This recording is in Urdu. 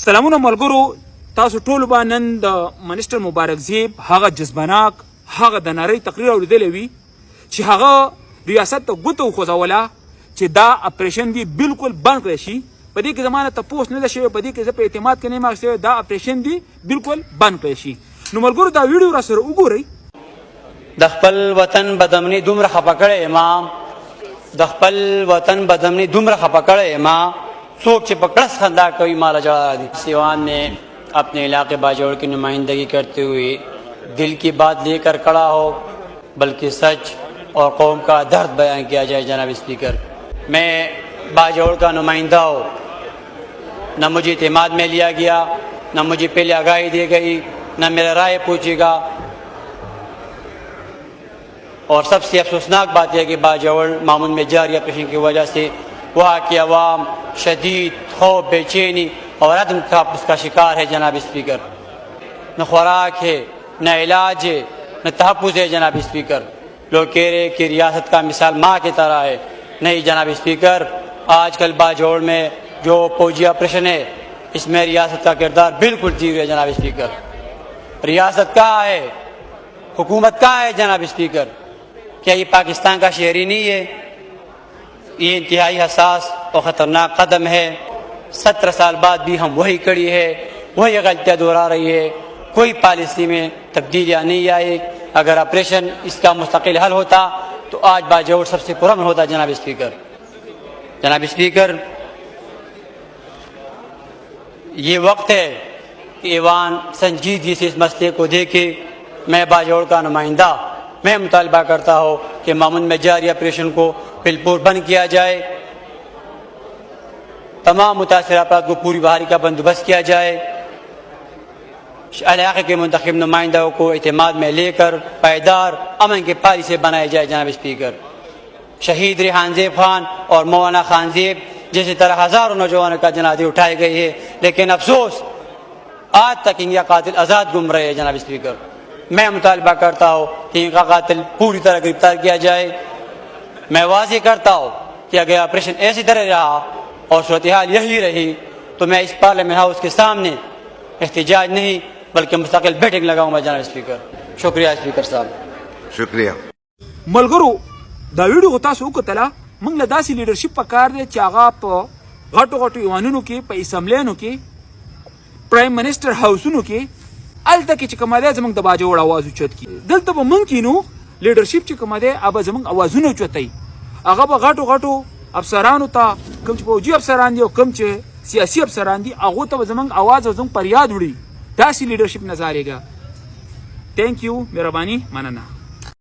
سلامونه ملګرو، تاسو ټول باندې د منیسټر مبارک زیب هغه جذبناک هغه د نړۍ تقریر اوریدلی وي چې هغه ریاست ته ګوته وخوځوله چې دا اپریشن دی بالکل بند کړی شي. په دې کې زمانه تپوس نه ده شوی، په دې کې زه په اعتماد کې نه یم اخیستی دا اپریشن دی بالکل بند کړی شي. نو ملګرو دا ویډیو راسره وګورئ. د خپل وطن بدامني دومره خفه کړی یم، د خپل وطن بدامني دومره خفه کړی یم، څوک چې په کړس خندا کوي مالا جړا دي. سیوان نے اپنے علاقے باجوڑ کی نمائندگی کرتے ہوئے دل کی بات لے کر کھڑا ہو، بلکہ سچ اور قوم کا درد بیان کیا جائے. جناب اسپیکر، میں باجوڑ کا نمائندہ ہوں، نہ مجھے اعتماد میں لیا گیا، نہ مجھے پہلے آگاہی دی گئی، نہ میرا رائے پوچھے گا. اور سب سے افسوسناک بات ہے کہ باجوڑ معمول میں جاری آپریشن کی وجہ سے وہاں کی عوام شدید خوف، بے چینی اور عدم تحفظ کا شکار ہے. جناب اسپیکر، نہ خوراک ہے، نہ علاج ہے، نہ تحفظ ہے. جناب اسپیکر، لوگ کہہ رہے کہ ریاست کا مثال ماں کی طرح ہے. نہیں جناب اسپیکر، آج کل باجوڑ میں جو فوجی آپریشن ہے اس میں ریاست کا کردار بالکل زیرو ہے. جناب اسپیکر، ریاست کہاں ہے، حکومت کہاں ہے؟ جناب اسپیکر، کیا یہ پاکستان کا شہری نہیں ہے؟ یہ انتہائی حساس اور خطرناک قدم ہے. 17 سال بعد بھی ہم وہی کڑی ہے، وہی غلطیاں دہرا رہی ہے، کوئی پالیسی میں تبدیلیاں نہیں آئی. اگر آپریشن اس کا مستقل حل ہوتا تو آج باجوڑ سب سے پرامن ہوتا. جناب اسپیکر، جناب اسپیکر، یہ وقت ہے کہ ایوان سنجیدگی سے اس مسئلے کو دیکھے. میں باجوڑ کا نمائندہ، میں مطالبہ کرتا ہوں کہ معمول میں جاری آپریشن کو بالکل بند کیا جائے، تمام متاثرہ افراد کو پوری بحالی کا بندوبست کیا جائے، علاقے کے منتخب نمائندوں کو اعتماد میں لے کر پائیدار امن کے پالیسی بنائے جائے. جناب اسپیکر، شہید ریحان زیب خان اور مولانا خان زیب جیسے طرح ہزاروں نوجوانوں کا جنازے اٹھائے گئے ہیں، لیکن افسوس آج تک ان کا قاتل آزاد گم رہے ہیں. جناب اسپیکر، میں مطالبہ کرتا ہوں کہ ان کا قاتل پوری طرح گرفتار کیا جائے. میں واضح کرتا ہوں کہ اگر آپریشن ایسی طرح رہا اور صورتحال یہی رہی تو میں اس پارلیمنٹ ہاؤس کے سامنے احتجاج نہیں بلکہ مستقل بیٹھک لگاؤں گا. جناب اسپیکر، شکریہ اسپیکر صاحب. شکریہ. ملګرو دا ویډیو تاسو وکتله، موږ له داسې لیډرشپ پکار دی چې هغه په غټو غټو ایوانونو کې، په اسمبلیانو کې، پرایم منسټر هاوسونو کې، هلته کې چې کومه دی زموږ د باجوړ اواز اوچت کړي. دلته به موږ کینو لیډرشپ چې کومه دی هغه به زموږ اوازونه اوچتوي، هغه به غټو غټو افسرانو ته، کوم چې فوجي افسران دي او کوم چې سیاسي افسران دي، هغو ته به زموږ اواز او زموږ فریاد وړي. داسې لیډرشپ نه زارېږه. تھینک یو، مهرباني، مننه.